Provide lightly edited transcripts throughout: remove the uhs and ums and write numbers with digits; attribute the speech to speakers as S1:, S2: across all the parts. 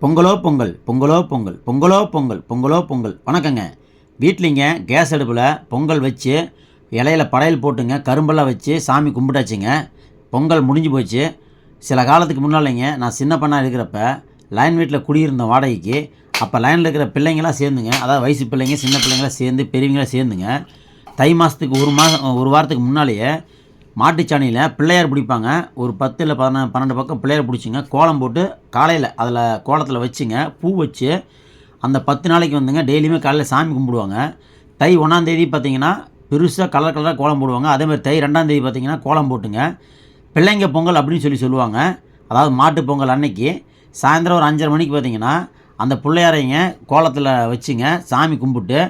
S1: பொங்கலோ பொங்கல் பொங்கலோ பொங்கல் பொங்கலோ பொங்கல் பொங்கலோ பொங்கல். வணக்கங்க. வீட்லிங்க கேஸ் அடுப்பில் பொங்கல் வச்சு இலையில படையல் போட்டுங்க கரும்பெல்லாம் வச்சு சாமி கும்பிட்டாச்சுங்க. பொங்கல் முடிஞ்சு போச்சு. சில காலத்துக்கு முன்னாலேங்க நான் சின்ன பண்ணாக இருக்கிறப்ப லைன் வீட்டில் குடியிருந்த வாடகைக்கு அப்போ லைனில் இருக்கிற பிள்ளைங்களாம் சேர்ந்துங்க, அதாவது வயசு பிள்ளைங்க சின்ன பிள்ளைங்களாம் சேர்ந்து பெரியவங்களாம் சேர்ந்துங்க தை மாதத்துக்கு ஒரு வாரத்துக்கு முன்னாலேயே மாட்டுச்சாணியில் பிள்ளையார் பிடிப்பாங்க. ஒரு 10 இல்லை 12 பக்கம் பிள்ளையார் பிடிச்சிங்க கோலம் போட்டு காலையில் அதில் கோலத்தில் வச்சுங்க பூ வச்சு அந்த 10 நாளைக்கு வந்துங்க டெய்லியுமே காலையில் சாமி கும்பிடுவாங்க. தை 1ஆந்தேதி பார்த்திங்கன்னா பெருசாக கலராக கோலம் போடுவாங்க. அதேமாதிரி தை 2ஆந்தேதி பார்த்திங்கன்னா கோலம் போட்டுங்க பிள்ளைங்க பொங்கல் அப்படின்னு சொல்லுவாங்க. அதாவது மாட்டு பொங்கல் அன்னைக்கு சாயந்தரம் ஒரு 5:30 மணிக்கு பார்த்திங்கன்னா அந்த பிள்ளையாரைங்க கோலத்தில் வச்சுங்க சாமி கும்பிட்டு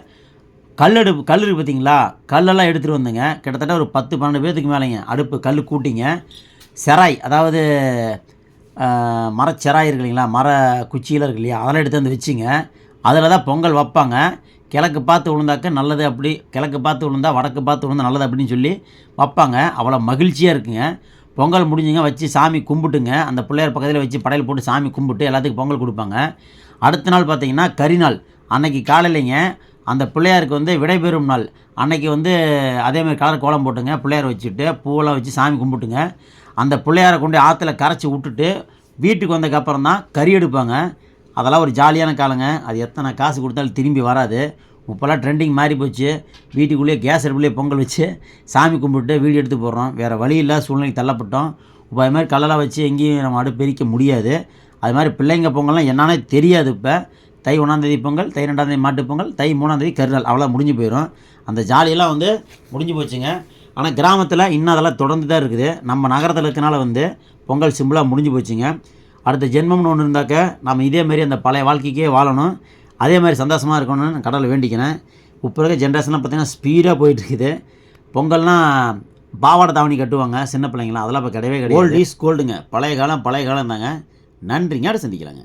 S1: கல் இருக்குது பார்த்திங்களா, கல்லெல்லாம் எடுத்துகிட்டு வந்துங்க கிட்டத்தட்ட ஒரு 10-12 பேர்த்துக்கு மேலேங்க அடுப்பு கல் கூட்டிங்க செராய், அதாவது மரச்செராய் இருக்கு இல்லைங்களா, மர குச்சியில் இருக்கு இல்லையா, அதெல்லாம் எடுத்து வந்து வச்சுங்க அதில் தான் பொங்கல் வைப்பாங்க. கிழக்கு பார்த்து விழுந்தாக்க நல்லது, அப்படி கிழக்கு பார்த்து விழுந்தா வடக்கு பார்த்து விழுந்தா நல்லது அப்படின்னு சொல்லி வைப்பாங்க. அவ்வளோ மகிழ்ச்சியாக இருக்குங்க. பொங்கல் முடிஞ்சுங்க வச்சு சாமி கும்பிட்டுங்க அந்த பிள்ளையார் பக்கத்தில் வச்சு படையல் போட்டு சாமி கும்பிட்டு எல்லாத்துக்கும் பொங்கல் கொடுப்பாங்க. அடுத்த நாள் பார்த்திங்கன்னா கரிநாள். அன்னைக்கு காலையிலைங்க அந்த பிள்ளையாருக்கு வந்து விடைபெறும் நாள். அன்னைக்கு வந்து அதேமாதிரி கலர் கோலம் போட்டுங்க பிள்ளையார் வச்சுட்டு பூவெல்லாம் வச்சு சாமி கும்பிட்டுங்க அந்த பிள்ளையாரை கொண்டு ஆற்றுல கரைச்சி விட்டுட்டு வீட்டுக்கு வந்ததுக்கப்புறம் தான் கறி எடுப்பாங்க. அதெல்லாம் ஒரு ஜாலியான காலங்க. அது எத்தனை காசு கொடுத்தாலும் திரும்பி வராது. இப்போல்லாம் ட்ரெண்டிங் மாறி போச்சு. வீட்டுக்குள்ளேயே கேஸ் அடுப்புலேயே பொங்கல் வச்சு சாமி கும்பிட்டு வீடியோ எடுத்து போடுறோம். வேறு வழி இல்லை, சூழ்நிலைக்கு தள்ளப்பட்டோம். இப்போ அது மாதிரி கல்லெல்லாம் வச்சு எங்கேயும் நம்ம அடுப்பெரிக்க முடியாது. அது மாதிரி பிள்ளைங்க பொங்கல்லாம் என்னன்னே தெரியாது. இப்போ தை 1ஆந்தேதி பொங்கல், தை 2ஆந்தேதி மாட்டுப் பொங்கல், தை 3ஆந்தேதி கருநாள், அவ்வளோ முடிஞ்சு போயிடும். அந்த ஜாலியெல்லாம் வந்து முடிஞ்சு போச்சுங்க. ஆனால் கிராமத்தில் இன்னும் அதெல்லாம் தொடர்ந்து தான் இருக்குது. நம்ம நகரத்தில் இருக்கனால வந்து பொங்கல் சிம்பிளாக முடிஞ்சு போச்சுங்க. அடுத்த ஜென்மம்னு ஒன்று இருந்தாக்க நம்ம இதேமாரி அந்த பழைய வாழ்க்கைக்கே வாழணும், அதே மாதிரி சந்தோஷமாக இருக்கணும்னு நான் கடவுளை வேண்டிக்கிறேன். இப்போ இருக்க ஜென்ரேஷன்லாம் பார்த்திங்கன்னா ஸ்பீடாக போயிட்டுருக்குது. பொங்கல்னால் பாவாடை தாவணி கட்டுவாங்க சின்ன பிள்ளைங்களாம், அதெல்லாம் இப்போ கிடையவே கிடையாது. ஓல்ட் இஸ் கோல்டுங்க. பழைய காலம் தாங்க. நன்றிங்க. அடுத்து சந்திக்கலாங்க.